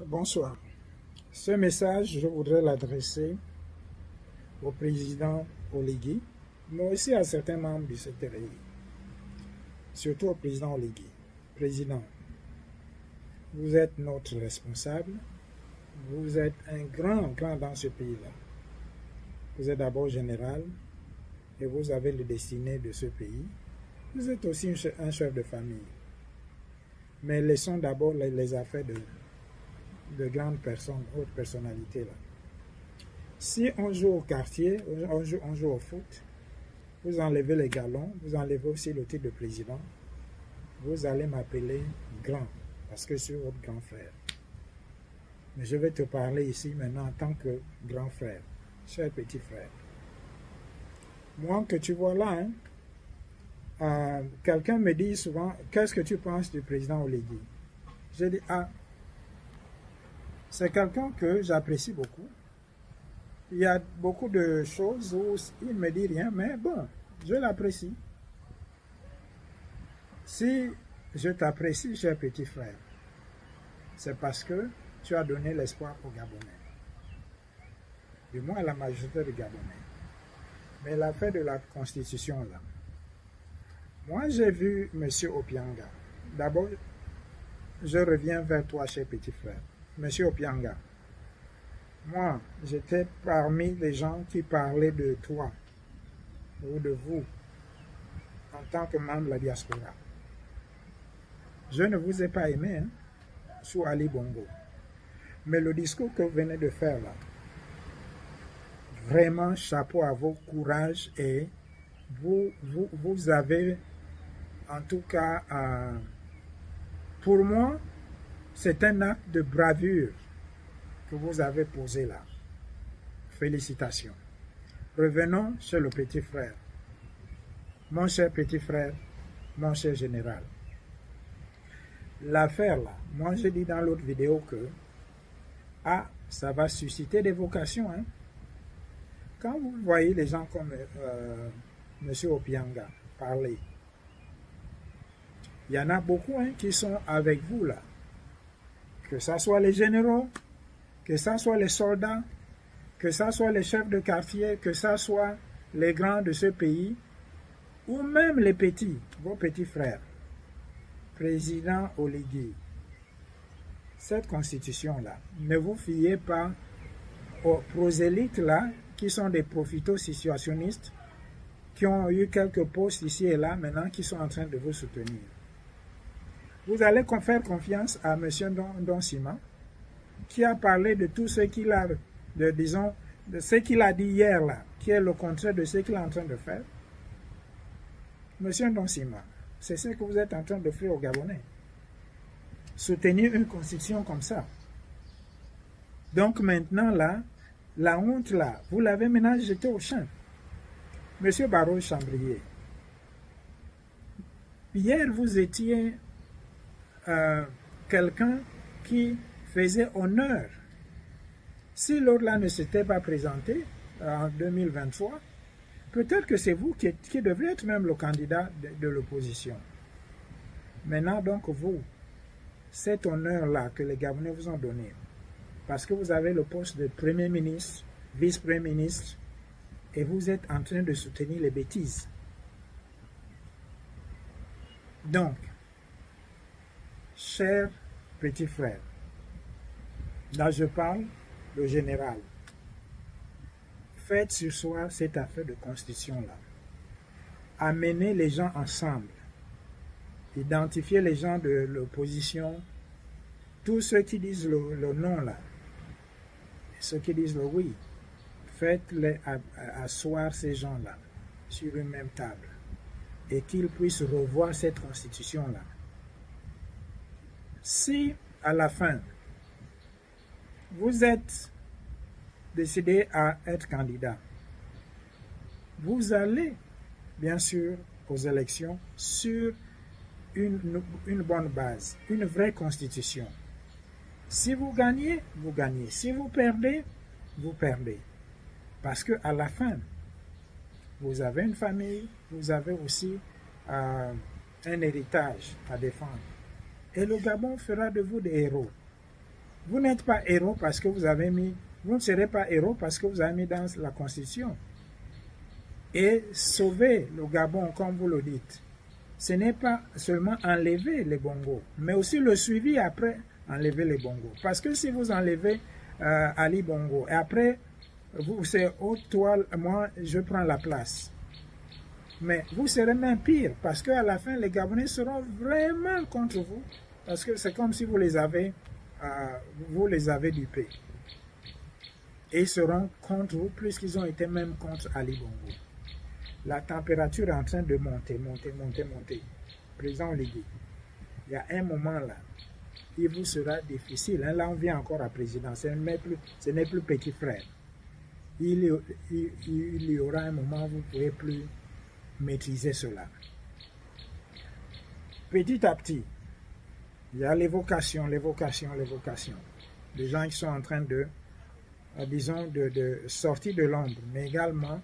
Bonsoir. Ce message, je voudrais l'adresser au président Oligui, mais aussi à certains membres du secrétariat, surtout au président Oligui. Président, vous êtes notre responsable, vous êtes un grand dans ce pays-là. Vous êtes d'abord général et vous avez le destiné de ce pays. Vous êtes aussi un chef de famille. Mais laissons d'abord les affaires de grandes personnes, hautes personnalités là. Si on joue au quartier, on joue au foot, vous enlevez les galons, vous enlevez aussi le titre de président, vous allez m'appeler grand, parce que je suis votre grand frère. Mais je vais te parler ici maintenant en tant que grand frère, cher petit frère. Moi que tu vois là, quelqu'un me dit souvent, qu'est-ce que tu penses du président Oligui? Je dis, c'est quelqu'un que j'apprécie beaucoup. Il y a beaucoup de choses où il ne me dit rien, mais bon, je l'apprécie. Si je t'apprécie, cher petit frère, c'est parce que tu as donné l'espoir aux Gabonais. Du moins à la majorité des Gabonais. Mais l'affaire de la Constitution, là. Moi, j'ai vu M. Opianga. D'abord, je reviens vers toi, cher petit frère. M. Opianga. Moi, j'étais parmi les gens qui parlaient de toi ou de vous en tant que membre de la diaspora. Je ne vous ai pas aimé sous Ali Bongo. Mais le discours que vous venez de faire là, vraiment chapeau à vos courage et vous avez en tout cas, pour moi, c'est un acte de bravure que vous avez posé là. Félicitations. Revenons chez le petit frère. Mon cher petit frère, mon cher général. L'affaire là, moi j'ai dit dans l'autre vidéo que ça va susciter des vocations. Quand vous voyez les gens comme M. Opianga parler, il y en a beaucoup qui sont avec vous là. Que ce soit les généraux, que ce soit les soldats, que ce soit les chefs de quartier, que ce soit les grands de ce pays, ou même les petits, vos petits frères. Président Oligui, cette constitution-là, ne vous fiez pas aux prosélytes là, qui sont des profito-situationnistes, qui ont eu quelques postes ici et là, maintenant qui sont en train de vous soutenir. Vous allez faire confiance à M. Don Sima, qui a parlé de tout ce qu'il a, de ce qu'il a dit hier là, qui est le contraire de ce qu'il est en train de faire. M. Don Sima, c'est ce que vous êtes en train de faire aux Gabonais. Soutenir une constitution comme ça. Donc maintenant là, la honte là, vous l'avez maintenant jetée au champ. M. Barreau Chambrier, hier vous étiez quelqu'un qui faisait honneur. Si l'autre-là ne s'était pas présenté en 2023, peut-être que c'est vous qui devriez être même le candidat de l'opposition. Maintenant, donc, vous, cet honneur-là que les Gabonais vous ont donné, parce que vous avez le poste de Premier ministre, vice-premier ministre, et vous êtes en train de soutenir les bêtises. Donc, cher petit frère, là je parle le général. Faites ce soir cette affaire de constitution-là. Amenez les gens ensemble. Identifiez les gens de l'opposition. Tous ceux qui disent le non là, ceux qui disent le oui, faites-les asseoir ces gens-là sur une même table et qu'ils puissent revoir cette constitution-là. Si, à la fin, vous êtes décidé à être candidat, vous allez, bien sûr, aux élections sur une bonne base, une vraie constitution. Si vous gagnez, vous gagnez. Si vous perdez, vous perdez. Parce qu'à la fin, vous avez une famille, vous avez aussi un héritage à défendre. Et le Gabon fera de vous des héros. Vous n'êtes pas héros parce que vous avez mis, vous ne serez pas héros parce que vous avez mis dans la Constitution. Et sauver le Gabon, comme vous le dites, ce n'est pas seulement enlever les bongos, mais aussi le suivi après enlever les bongos. Parce que si vous enlevez Ali Bongo, et après, c'est toi, moi, je prends la place. Mais vous serez même pire, parce qu'à la fin, les Gabonais seront vraiment contre vous, parce que c'est comme si vous les avez dupés. Et ils seront contre vous, puisqu'ils ont été même contre Ali Bongo. La température est en train de monter. Président Oligui, il y a un moment là, il vous sera difficile. Hein, là, on vient encore à président. Ce n'est plus petit frère. Il y aura un moment où vous ne pourrez plus maîtriser cela. Petit à petit, il y a l'évocation. Les gens qui sont en train de, disons, de sortir de l'ombre, mais également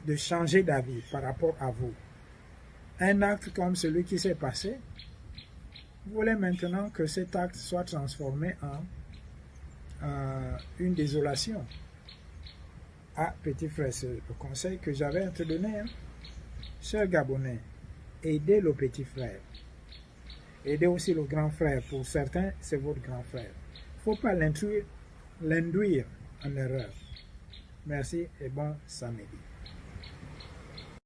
de changer d'avis par rapport à vous. Un acte comme celui qui s'est passé, vous voulez maintenant que cet acte soit transformé en une désolation. Ah, petit frère, c'est le conseil que j'avais à te donner. Hein. Chers Gabonais, aidez le petit frère. Aidez aussi le grand frère. Pour certains, c'est votre grand frère. Il ne faut pas l'induire en erreur. Merci et bon samedi.